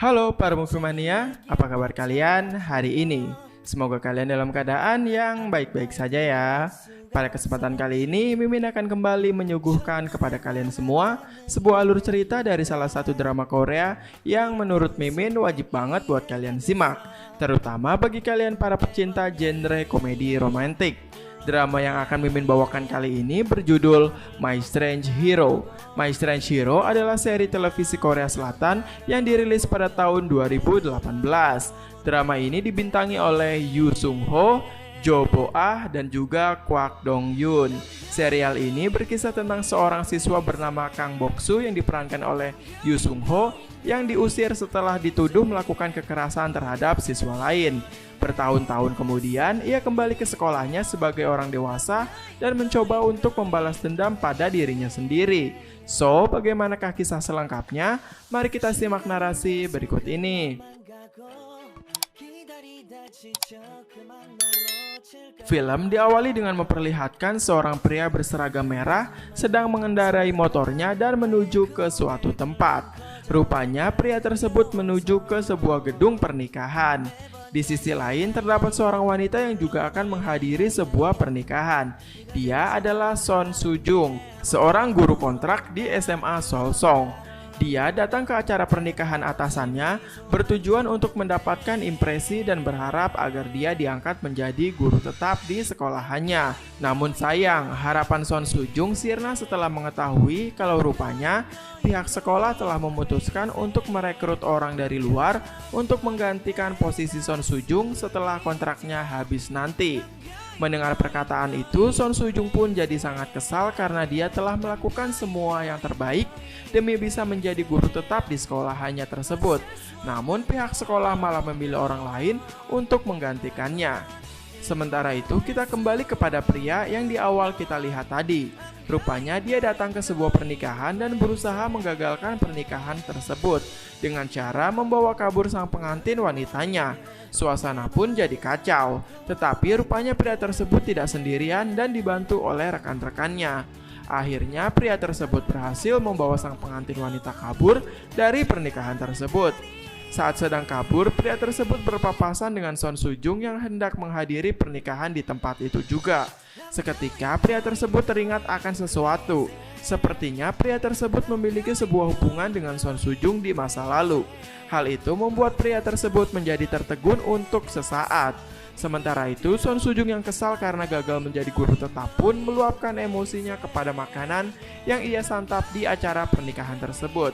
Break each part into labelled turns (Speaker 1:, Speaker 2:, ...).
Speaker 1: Halo para Movie apa kabar kalian hari ini? Semoga kalian dalam keadaan yang baik-baik saja ya. Pada kesempatan kali ini, Mimin akan kembali menyuguhkan kepada kalian semua sebuah alur cerita dari salah satu drama Korea yang menurut Mimin wajib banget buat kalian simak, terutama bagi kalian para pecinta genre komedi romantik. Drama yang akan Mimin bawakan kali ini berjudul My Strange Hero. My Strange Hero adalah seri televisi Korea Selatan yang dirilis pada tahun 2018. Drama ini dibintangi oleh Yoo Sung Ho, Jo Bo Ah, dan juga Kwak Dong Yoon. Serial ini berkisah tentang seorang siswa bernama Kang Bok-soo yang diperankan oleh Yoo Sung Ho yang diusir setelah dituduh melakukan kekerasan terhadap siswa lain. Bertahun-tahun kemudian, ia kembali ke sekolahnya sebagai orang dewasa dan mencoba untuk membalas dendam pada dirinya sendiri. So, bagaimanakah kisah selengkapnya? Mari kita simak narasi berikut ini. Film diawali dengan memperlihatkan seorang pria berseragam merah sedang mengendarai motornya dan menuju ke suatu tempat. Rupanya pria tersebut menuju ke sebuah gedung pernikahan. Di sisi lain terdapat seorang wanita yang juga akan menghadiri sebuah pernikahan. Dia adalah Son Soo Jung, seorang guru kontrak di SMA Seolsong. Dia datang ke acara pernikahan atasannya bertujuan untuk mendapatkan impresi dan berharap agar dia diangkat menjadi guru tetap di sekolahannya. Namun sayang, harapan Son Soo Jung sirna setelah mengetahui kalau rupanya pihak sekolah telah memutuskan untuk merekrut orang dari luar untuk menggantikan posisi Son Soo Jung setelah kontraknya habis nanti. Mendengar perkataan itu, Son Soo Jung pun jadi sangat kesal karena dia telah melakukan semua yang terbaik demi bisa menjadi guru tetap di sekolahannya tersebut. Namun pihak sekolah malah memilih orang lain untuk menggantikannya. Sementara itu, kita kembali kepada pria yang di awal kita lihat tadi. Rupanya dia datang ke sebuah pernikahan dan berusaha menggagalkan pernikahan tersebut dengan cara membawa kabur sang pengantin wanitanya. Suasana pun jadi kacau, tetapi rupanya pria tersebut tidak sendirian dan dibantu oleh rekan-rekannya. Akhirnya pria tersebut berhasil membawa sang pengantin wanita kabur dari pernikahan tersebut. Saat sedang kabur, pria tersebut berpapasan dengan Son Soo Jung yang hendak menghadiri pernikahan di tempat itu juga. Seketika pria tersebut teringat akan sesuatu. Sepertinya pria tersebut memiliki sebuah hubungan dengan Son Soo Jung di masa lalu. Hal itu membuat pria tersebut menjadi tertegun untuk sesaat. Sementara itu, Son Soo Jung yang kesal karena gagal menjadi guru tetap pun meluapkan emosinya kepada makanan yang ia santap di acara pernikahan tersebut.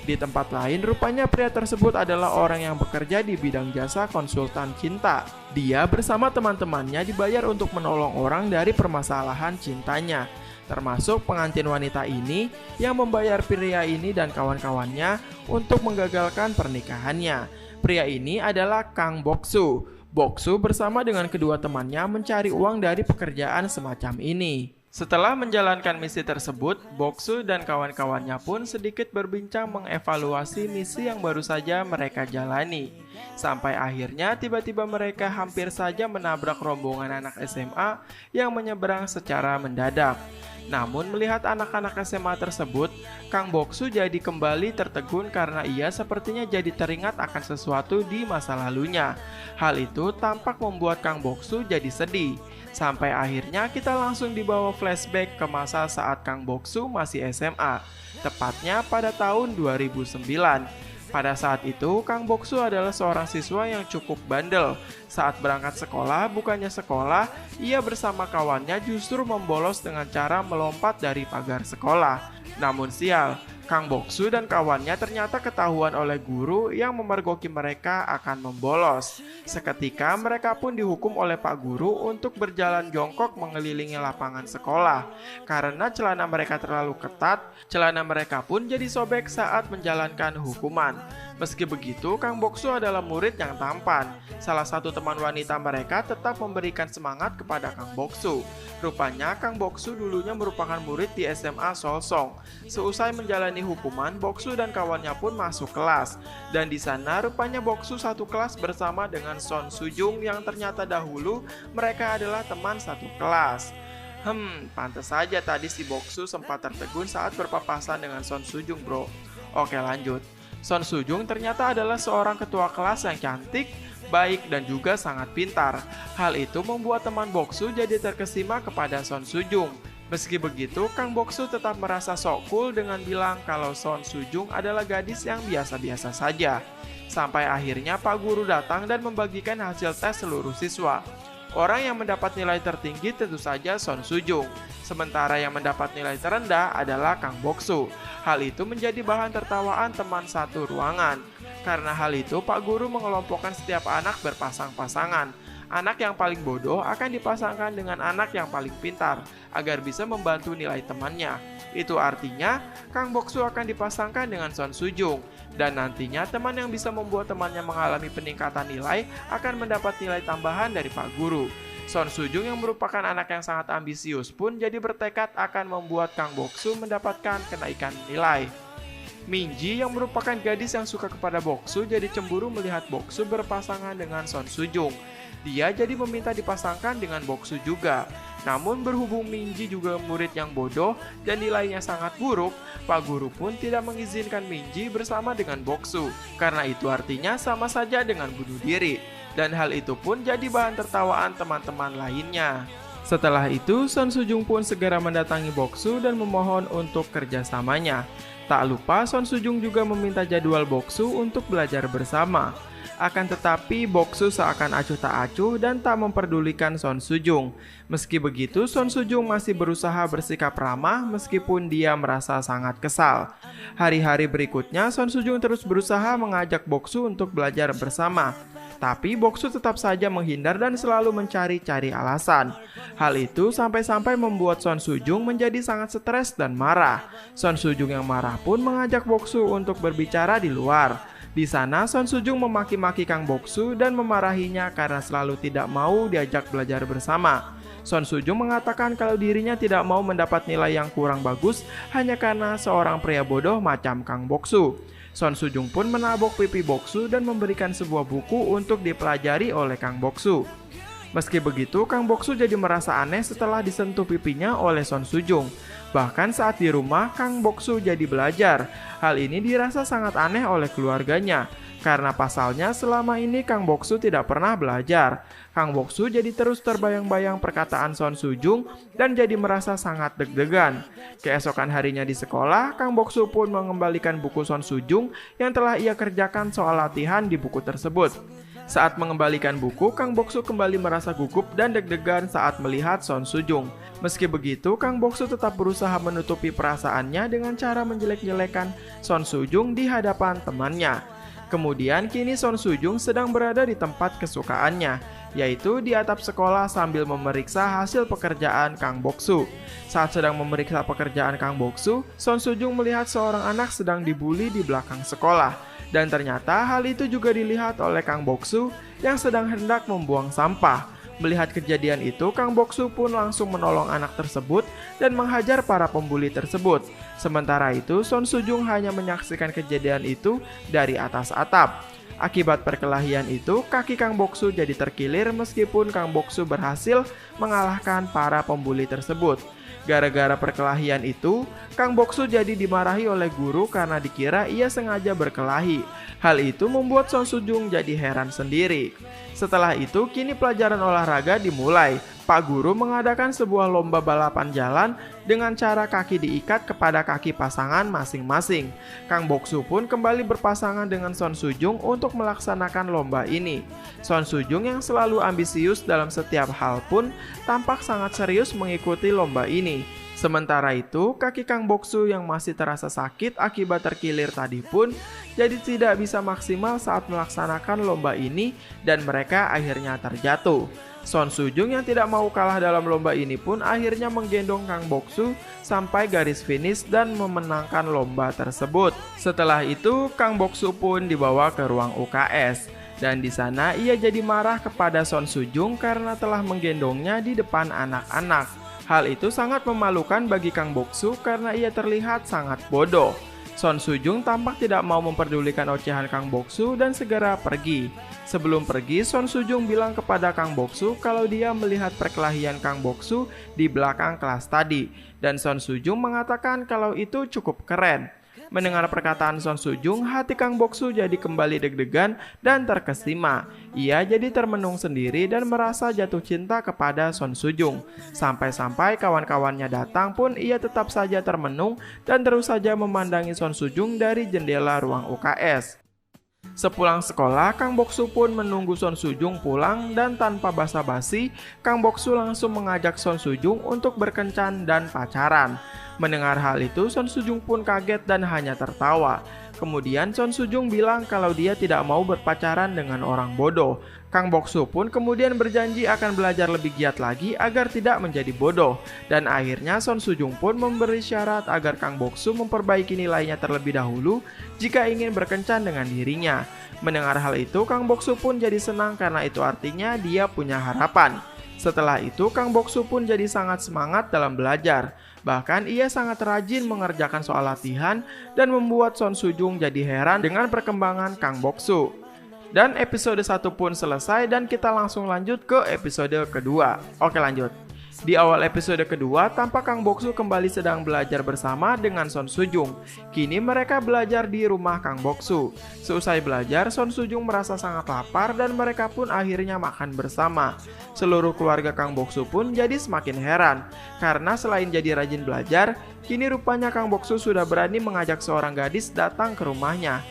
Speaker 1: Di tempat lain, rupanya pria tersebut adalah orang yang bekerja di bidang jasa konsultan cinta. Dia bersama teman-temannya dibayar untuk menolong orang dari permasalahan cintanya, termasuk pengantin wanita ini yang membayar pria ini dan kawan-kawannya untuk menggagalkan pernikahannya. Pria ini adalah Kang Bok-soo. Bok-soo bersama dengan kedua temannya mencari uang dari pekerjaan semacam ini. Setelah menjalankan misi tersebut, Bok-soo dan kawan-kawannya pun sedikit berbincang mengevaluasi misi yang baru saja mereka jalani. Sampai akhirnya tiba-tiba mereka hampir saja menabrak rombongan anak SMA yang menyeberang secara mendadak. Namun melihat anak-anak SMA tersebut, Kang Bok-soo jadi kembali tertegun karena ia sepertinya jadi teringat akan sesuatu di masa lalunya. Hal itu tampak membuat Kang Bok-soo jadi sedih. Sampai akhirnya kita langsung dibawa flashback ke masa saat Kang Bok-soo masih SMA, tepatnya pada tahun 2009. Pada saat itu, Kang Bok-soo adalah seorang siswa yang cukup bandel. Saat berangkat sekolah, bukannya sekolah, ia bersama kawannya justru membolos dengan cara melompat dari pagar sekolah. Namun sial, Kang Bok-soo dan kawannya ternyata ketahuan oleh guru yang memergoki mereka akan membolos. Seketika mereka pun dihukum oleh Pak Guru untuk berjalan jongkok mengelilingi lapangan sekolah. Karena celana mereka terlalu ketat, celana mereka pun jadi sobek saat menjalankan hukuman. Meski begitu, Kang Bok-soo adalah murid yang tampan. Salah satu teman wanita mereka tetap memberikan semangat kepada Kang Bok-soo. Rupanya Kang Bok-soo dulunya merupakan murid di SMA Seolsong. Seusai menjalani hukuman, Bok-soo dan kawannya pun masuk kelas. Dan di sana rupanya Bok-soo satu kelas bersama dengan Son Soo Jung yang ternyata dahulu mereka adalah teman satu kelas. Pantas saja tadi si Bok-soo sempat tertegun saat berpapasan dengan Son Soo Jung, bro. Oke, lanjut. Son Sujung ternyata adalah seorang ketua kelas yang cantik, baik, dan juga sangat pintar. Hal itu membuat teman Boksu jadi terkesima kepada Son Sujung. Meski begitu, Kang Boksu tetap merasa sok cool dengan bilang kalau Son Sujung adalah gadis yang biasa-biasa saja. Sampai akhirnya Pak Guru datang dan membagikan hasil tes seluruh siswa. Orang yang mendapat nilai tertinggi tentu saja Son Sujung, sementara yang mendapat nilai terendah adalah Kang Boksu. Hal itu menjadi bahan tertawaan teman satu ruangan. Karena hal itu, Pak Guru mengelompokkan setiap anak berpasang-pasangan. Anak yang paling bodoh akan dipasangkan dengan anak yang paling pintar, agar bisa membantu nilai temannya. Itu artinya, Kang Boksu akan dipasangkan dengan Son Sujung. Dan nantinya teman yang bisa membuat temannya mengalami peningkatan nilai akan mendapat nilai tambahan dari Pak Guru. Son Sujung yang merupakan anak yang sangat ambisius pun jadi bertekad akan membuat Kang Boksu mendapatkan kenaikan nilai. Minji yang merupakan gadis yang suka kepada Boksu jadi cemburu melihat Boksu berpasangan dengan Son Sujung. Dia jadi meminta dipasangkan dengan Boksu juga. Namun berhubung Minji juga murid yang bodoh dan nilainya sangat buruk, Pak Guru pun tidak mengizinkan Minji bersama dengan Boksu. Karena itu artinya sama saja dengan bunuh diri. Dan hal itu pun jadi bahan tertawaan teman-teman lainnya. Setelah itu, Son Sujung pun segera mendatangi Boksu dan memohon untuk kerjasamanya. Tak lupa, Son Sujung juga meminta jadwal Boksu untuk belajar bersama. Akan tetapi, Boksu seakan acuh tak acuh dan tak memperdulikan Son Sujung. Meski begitu, Son Sujung masih berusaha bersikap ramah meskipun dia merasa sangat kesal. Hari-hari berikutnya, Son Sujung terus berusaha mengajak Boksu untuk belajar bersama. Tapi Boksu tetap saja menghindar dan selalu mencari-cari alasan. Hal itu sampai-sampai membuat Son Sujung menjadi sangat stres dan marah. Son Sujung yang marah pun mengajak Boksu untuk berbicara di luar. Di sana, Son Sujung memaki-maki Kang Boksu dan memarahinya karena selalu tidak mau diajak belajar bersama. Son Sujung mengatakan kalau dirinya tidak mau mendapat nilai yang kurang bagus hanya karena seorang pria bodoh macam Kang Boksu. Son Sujung pun menabok pipi Boksu dan memberikan sebuah buku untuk dipelajari oleh Kang Boksu. Meski begitu, Kang Boksu jadi merasa aneh setelah disentuh pipinya oleh Son Sujung. Bahkan saat di rumah, Kang Boksu jadi belajar. Hal ini dirasa sangat aneh oleh keluarganya. Karena pasalnya selama ini Kang Boksu tidak pernah belajar. Kang Boksu jadi terus terbayang-bayang perkataan Son Sujung dan jadi merasa sangat deg-degan. Keesokan harinya di sekolah, Kang Boksu pun mengembalikan buku Son Sujung yang telah ia kerjakan soal latihan di buku tersebut. Saat mengembalikan buku, Kang Boksu kembali merasa gugup dan deg-degan saat melihat Son Sujung. Meski begitu, Kang Boksu tetap berusaha menutupi perasaannya dengan cara menjelek-jelekan Son Sujung di hadapan temannya. Kemudian kini Son Sujung sedang berada di tempat kesukaannya, yaitu di atap sekolah sambil memeriksa hasil pekerjaan Kang Boksu. Saat sedang memeriksa pekerjaan Kang Boksu, Son Sujung melihat seorang anak sedang dibully di belakang sekolah. Dan ternyata hal itu juga dilihat oleh Kang Boksu yang sedang hendak membuang sampah. Melihat kejadian itu, Kang Boksu pun langsung menolong anak tersebut dan menghajar para pembuli tersebut. Sementara itu, Son Sujung hanya menyaksikan kejadian itu dari atas atap. Akibat perkelahian itu, kaki Kang Boksu jadi terkilir meskipun Kang Boksu berhasil mengalahkan para pembuli tersebut. Gara-gara perkelahian itu, Kang Boksu jadi dimarahi oleh guru karena dikira ia sengaja berkelahi. Hal itu membuat Son Sujung jadi heran sendiri. Setelah itu, kini pelajaran olahraga dimulai. Pak Guru mengadakan sebuah lomba balapan jalan dengan cara kaki diikat kepada kaki pasangan masing-masing. Kang Boksu pun kembali berpasangan dengan Son Sujung untuk melaksanakan lomba ini. Son Sujung yang selalu ambisius dalam setiap hal pun tampak sangat serius mengikuti lomba ini. Sementara itu, kaki Kang Boksu yang masih terasa sakit akibat terkilir tadi pun jadi tidak bisa maksimal saat melaksanakan lomba ini dan mereka akhirnya terjatuh. Son Sujung yang tidak mau kalah dalam lomba ini pun akhirnya menggendong Kang Boksu sampai garis finish dan memenangkan lomba tersebut. Setelah itu, Kang Boksu pun dibawa ke ruang UKS. Dan di sana ia jadi marah kepada Son Sujung karena telah menggendongnya di depan anak-anak. Hal itu sangat memalukan bagi Kang Boksu karena ia terlihat sangat bodoh. Son Sujung tampak tidak mau memperdulikan ocehan Kang Boksu dan segera pergi. Sebelum pergi, Son Sujung bilang kepada Kang Boksu kalau dia melihat perkelahian Kang Boksu di belakang kelas tadi. Dan Son Sujung mengatakan kalau itu cukup keren. Mendengar perkataan Son Sujung, hati Kang Boksu jadi kembali deg-degan dan terkesima. Ia jadi termenung sendiri dan merasa jatuh cinta kepada Son Sujung. Sampai-sampai kawan-kawannya datang pun ia tetap saja termenung dan terus saja memandangi Son Sujung dari jendela ruang UKS. Sepulang sekolah, Kang Boksu pun menunggu Son Sujung pulang dan tanpa basa-basi, Kang Boksu langsung mengajak Son Sujung untuk berkencan dan pacaran. Mendengar hal itu, Son Sujung pun kaget dan hanya tertawa. Kemudian Son Sujung bilang kalau dia tidak mau berpacaran dengan orang bodoh. Kang Boksu pun kemudian berjanji akan belajar lebih giat lagi agar tidak menjadi bodoh. Dan akhirnya Son Sujung pun memberi syarat agar Kang Boksu memperbaiki nilainya terlebih dahulu jika ingin berkencan dengan dirinya. Mendengar hal itu, Kang Boksu pun jadi senang karena itu artinya dia punya harapan. Setelah itu, Kang Boksu pun jadi sangat semangat dalam belajar. Bahkan ia sangat rajin mengerjakan soal latihan dan membuat Son Sujung jadi heran dengan perkembangan Kang Boksu. Dan episode 1 pun selesai dan kita langsung lanjut ke episode kedua. Oke, lanjut. Di awal episode kedua, tampak Kang Boksu kembali sedang belajar bersama dengan Son Sujung. Kini mereka belajar di rumah Kang Boksu. Seusai belajar, Son Sujung merasa sangat lapar dan mereka pun akhirnya makan bersama. Seluruh keluarga Kang Boksu pun jadi semakin heran. Karena selain jadi rajin belajar, kini rupanya Kang Boksu sudah berani mengajak seorang gadis datang ke rumahnya.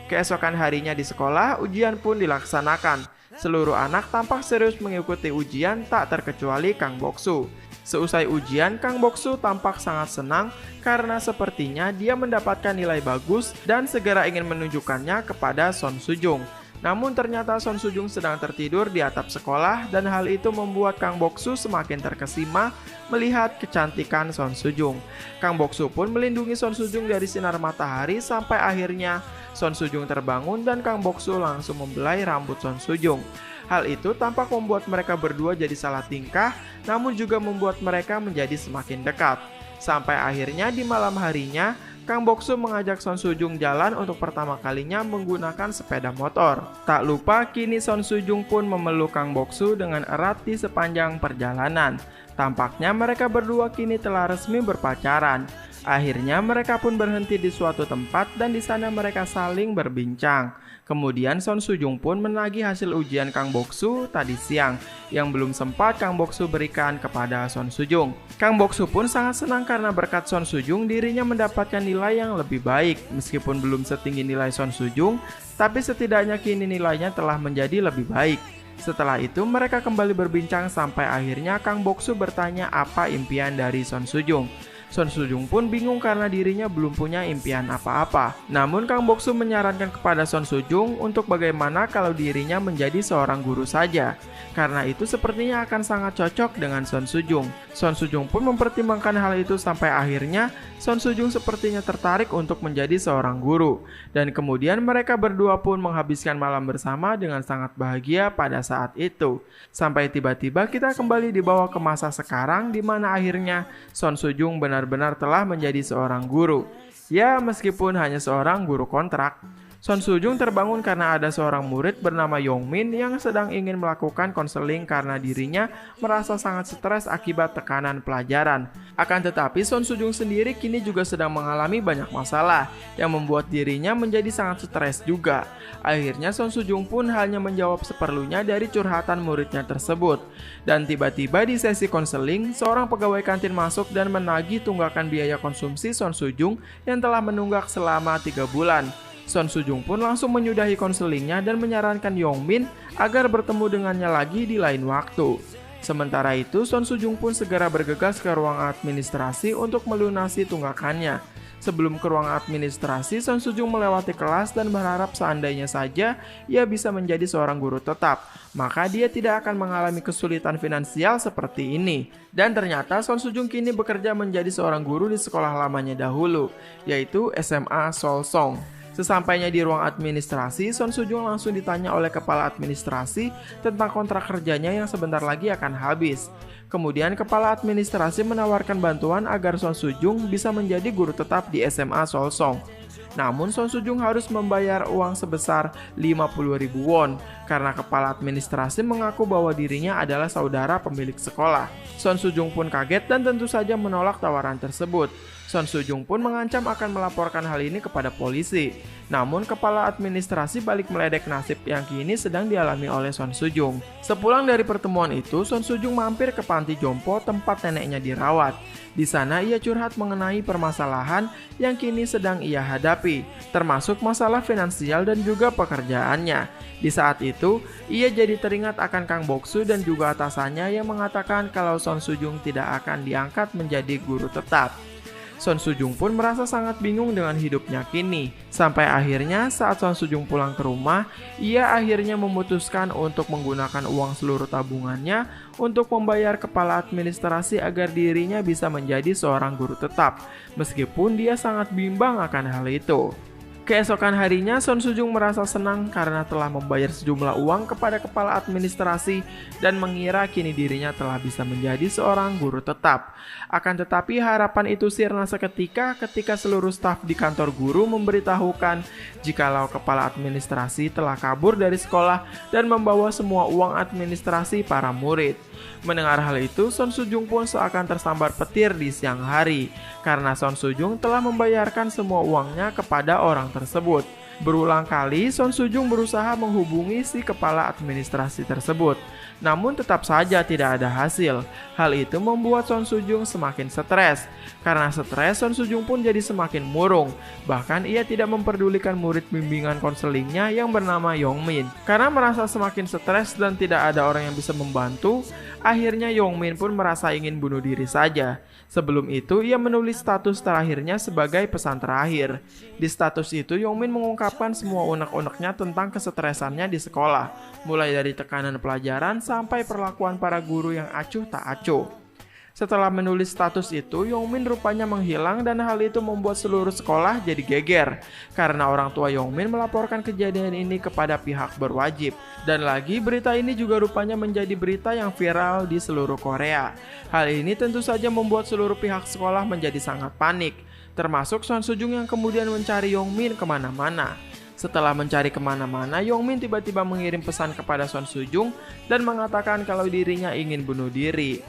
Speaker 1: Keesokan harinya di sekolah, ujian pun dilaksanakan. Seluruh anak tampak serius mengikuti ujian tak terkecuali Kang Boksu. Seusai ujian, Kang Boksu tampak sangat senang karena sepertinya dia mendapatkan nilai bagus dan segera ingin menunjukkannya kepada Son Sujung. Namun ternyata Son Sujung sedang tertidur di atap sekolah dan hal itu membuat Kang Boksu semakin terkesima melihat kecantikan Son Sujung. Kang Boksu pun melindungi Son Sujung dari sinar matahari sampai akhirnya Son Sujung terbangun dan Kang Boksu langsung membelai rambut Son Sujung. Hal itu tampak membuat mereka berdua jadi salah tingkah, namun juga membuat mereka menjadi semakin dekat. Sampai akhirnya di malam harinya, Kang Boksu mengajak Son Sujung jalan untuk pertama kalinya menggunakan sepeda motor. Tak lupa kini Son Sujung pun memeluk Kang Boksu dengan erat di sepanjang perjalanan. Tampaknya mereka berdua kini telah resmi berpacaran. Akhirnya mereka pun berhenti di suatu tempat dan di sana mereka saling berbincang. Kemudian Son Sujung pun menagih hasil ujian Kang Boksu tadi siang yang belum sempat Kang Boksu berikan kepada Son Sujung. Kang Boksu pun sangat senang karena berkat Son Sujung dirinya mendapatkan nilai yang lebih baik. Meskipun belum setinggi nilai Son Sujung, tapi setidaknya kini nilainya telah menjadi lebih baik. Setelah itu mereka kembali berbincang sampai akhirnya Kang Boksu bertanya apa impian dari Son Sujung. Son Sujung pun bingung karena dirinya belum punya impian apa-apa. Namun Kang Boksu menyarankan kepada Son Sujung untuk bagaimana kalau dirinya menjadi seorang guru saja. Karena itu sepertinya akan sangat cocok dengan Son Sujung. Son Sujung pun mempertimbangkan hal itu sampai akhirnya Son Sujung sepertinya tertarik untuk menjadi seorang guru. Dan kemudian mereka berdua pun menghabiskan malam bersama dengan sangat bahagia pada saat itu. Sampai tiba-tiba kita kembali dibawa ke masa sekarang di mana akhirnya Son Sujung benar-benar telah menjadi seorang guru. Ya, meskipun hanya seorang guru kontrak. Son Sujung terbangun karena ada seorang murid bernama Yongmin yang sedang ingin melakukan konseling karena dirinya merasa sangat stres akibat tekanan pelajaran. Akan tetapi Son Sujung sendiri kini juga sedang mengalami banyak masalah yang membuat dirinya menjadi sangat stres juga. Akhirnya Son Sujung pun hanya menjawab seperlunya dari curhatan muridnya tersebut. Dan tiba-tiba di sesi konseling, seorang pegawai kantin masuk dan menagih tunggakan biaya konsumsi Son Sujung yang telah menunggak selama 3 bulan. Son Sujung pun langsung menyudahi konselingnya dan menyarankan Yongmin agar bertemu dengannya lagi di lain waktu. Sementara itu, Son Sujung pun segera bergegas ke ruang administrasi untuk melunasi tunggakannya. Sebelum ke ruang administrasi, Son Sujung melewati kelas dan berharap seandainya saja ia bisa menjadi seorang guru tetap, maka dia tidak akan mengalami kesulitan finansial seperti ini. Dan ternyata Son Sujung kini bekerja menjadi seorang guru di sekolah lamanya dahulu, yaitu SMA Solsong. Sesampainya di ruang administrasi, Son Sujung langsung ditanya oleh kepala administrasi tentang kontrak kerjanya yang sebentar lagi akan habis. Kemudian kepala administrasi menawarkan bantuan agar Son Sujung bisa menjadi guru tetap di SMA Solsong. Namun Son Sujung harus membayar uang sebesar 50.000 won karena kepala administrasi mengaku bahwa dirinya adalah saudara pemilik sekolah. Son Sujung pun kaget dan tentu saja menolak tawaran tersebut. Son Soo-jung pun mengancam akan melaporkan hal ini kepada polisi. Namun kepala administrasi balik meledek nasib yang kini sedang dialami oleh Son Soo-jung. Sepulang dari pertemuan itu, Son Soo-jung mampir ke panti jompo tempat neneknya dirawat. Di sana ia curhat mengenai permasalahan yang kini sedang ia hadapi, termasuk masalah finansial dan juga pekerjaannya. Di saat itu, ia jadi teringat akan Kang Bok-soo dan juga atasannya yang mengatakan kalau Son Soo-jung tidak akan diangkat menjadi guru tetap. Son Soo-jung pun merasa sangat bingung dengan hidupnya kini. Sampai akhirnya saat Son Soo-jung pulang ke rumah, ia akhirnya memutuskan untuk menggunakan uang seluruh tabungannya untuk membayar kepala administrasi agar dirinya bisa menjadi seorang guru tetap, meskipun dia sangat bimbang akan hal itu. Keesokan harinya, Son Soo-jung merasa senang karena telah membayar sejumlah uang kepada kepala administrasi dan mengira kini dirinya telah bisa menjadi seorang guru tetap. Akan tetapi harapan itu sirna seketika ketika seluruh staf di kantor guru memberitahukan jikalau kepala administrasi telah kabur dari sekolah dan membawa semua uang administrasi para murid. Mendengar hal itu, Son Soo-jung pun seakan tersambar petir di siang hari, karena Son Soo-jung telah membayarkan semua uangnya kepada orang tersebut. Berulang kali, Son Soo-jung berusaha menghubungi si kepala administrasi tersebut, namun tetap saja tidak ada hasil. Hal itu membuat Son Soo-jung semakin stres. Karena stres, Son Soo-jung pun jadi semakin murung. Bahkan ia tidak memperdulikan murid bimbingan konselingnya yang bernama Yong-min. Karena merasa semakin stres dan tidak ada orang yang bisa membantu, akhirnya Yong-min pun merasa ingin bunuh diri saja. Sebelum itu, ia menulis status terakhirnya sebagai pesan terakhir. Di status itu, Yong-min mengungkapkan semua unek-uneknya tentang kesetresannya di sekolah, mulai dari tekanan pelajaran sampai perlakuan para guru yang acuh tak acuh. Setelah menulis status itu, Yong-min rupanya menghilang dan hal itu membuat seluruh sekolah jadi geger karena orang tua Yong-min melaporkan kejadian ini kepada pihak berwajib. Dan lagi berita ini juga rupanya menjadi berita yang viral di seluruh Korea. Hal ini tentu saja membuat seluruh pihak sekolah menjadi sangat panik, termasuk Son Soo-jung yang kemudian mencari Yong-min kemana-mana. Setelah mencari kemana-mana, Yong-min tiba-tiba mengirim pesan kepada Son Soo-jung dan mengatakan kalau dirinya ingin bunuh diri.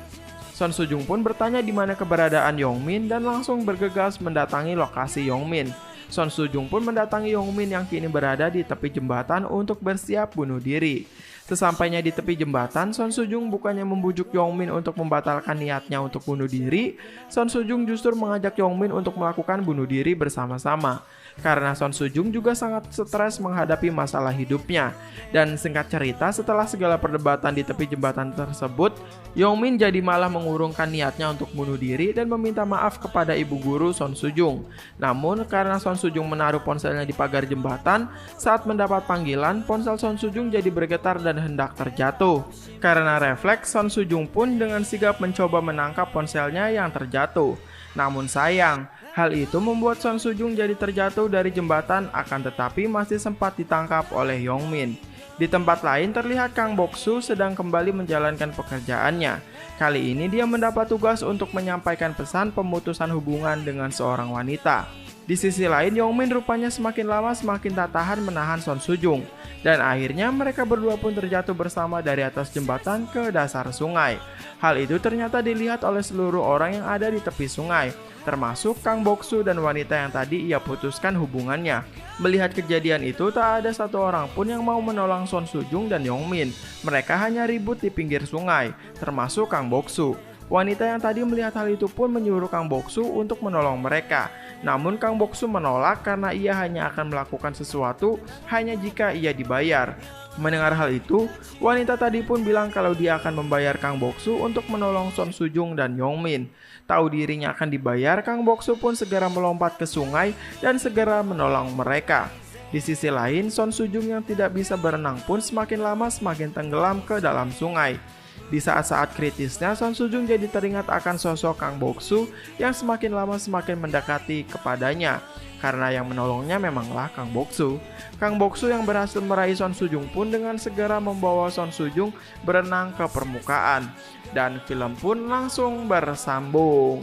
Speaker 1: Son Soo-jung pun bertanya di mana keberadaan Yong-min dan langsung bergegas mendatangi lokasi Yong-min. Son Soo-jung pun mendatangi Yong-min yang kini berada di tepi jembatan untuk bersiap bunuh diri. Sesampainya di tepi jembatan, Son Soo-jung bukannya membujuk Yong-min untuk membatalkan niatnya untuk bunuh diri, Son Soo-jung justru mengajak Yong-min untuk melakukan bunuh diri bersama-sama. Karena Son Soo-jung juga sangat stres menghadapi masalah hidupnya. Dan singkat cerita, setelah segala perdebatan di tepi jembatan tersebut, Yong-min jadi malah mengurungkan niatnya untuk bunuh diri dan meminta maaf kepada ibu guru Son Soo-jung. Namun karena Son Soo-jung menaruh ponselnya di pagar jembatan, saat mendapat panggilan, ponsel Son Soo-jung jadi bergetar dan hendak terjatuh. Karena refleks, Son Soo-jung pun dengan sigap mencoba menangkap ponselnya yang terjatuh. Namun sayang, hal itu membuat Son Soo-jung jadi terjatuh dari jembatan, akan tetapi masih sempat ditangkap oleh Yong-min. Di tempat lain terlihat Kang Bok-soo sedang kembali menjalankan pekerjaannya. Kali ini dia mendapat tugas untuk menyampaikan pesan pemutusan hubungan dengan seorang wanita. Di sisi lain, Yong-min rupanya semakin lama semakin tak tahan menahan Son Soo-jung. Dan akhirnya mereka berdua pun terjatuh bersama dari atas jembatan ke dasar sungai. Hal itu ternyata dilihat oleh seluruh orang yang ada di tepi sungai, termasuk Kang Bok-soo dan wanita yang tadi ia putuskan hubungannya. Melihat kejadian itu, tak ada satu orang pun yang mau menolong Son Soo-jung dan Yong-min. Mereka hanya ribut di pinggir sungai, termasuk Kang Bok-soo. Wanita yang tadi melihat hal itu pun menyuruh Kang Bok-soo untuk menolong mereka. Namun Kang Bok-soo menolak karena ia hanya akan melakukan sesuatu hanya jika ia dibayar. Mendengar hal itu, wanita tadi pun bilang kalau dia akan membayar Kang Bok-soo untuk menolong Son Soo-jung dan Yong-min. Tahu dirinya akan dibayar, Kang Bok-soo pun segera melompat ke sungai dan segera menolong mereka. Di sisi lain, Son Soo-jung yang tidak bisa berenang pun semakin lama semakin tenggelam ke dalam sungai. Di saat-saat kritisnya, Son Soo-jung jadi teringat akan sosok Kang Bok-soo yang semakin lama semakin mendekati kepadanya. Karena yang menolongnya memanglah Kang Bok-soo. Kang Bok-soo yang berhasil meraih Son Soo-jung pun dengan segera membawa Son Soo-jung berenang ke permukaan. Dan film pun langsung bersambung.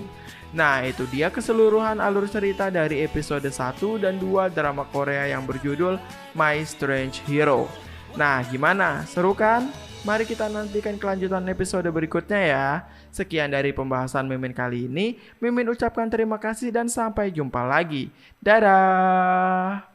Speaker 1: Nah, itu dia keseluruhan alur cerita dari episode 1 dan 2 drama Korea yang berjudul My Strange Hero. Nah, gimana? Seru kan? Mari kita nantikan kelanjutan episode berikutnya ya. Sekian dari pembahasan Mimin kali ini. Mimin ucapkan terima kasih dan sampai jumpa lagi. Dadah!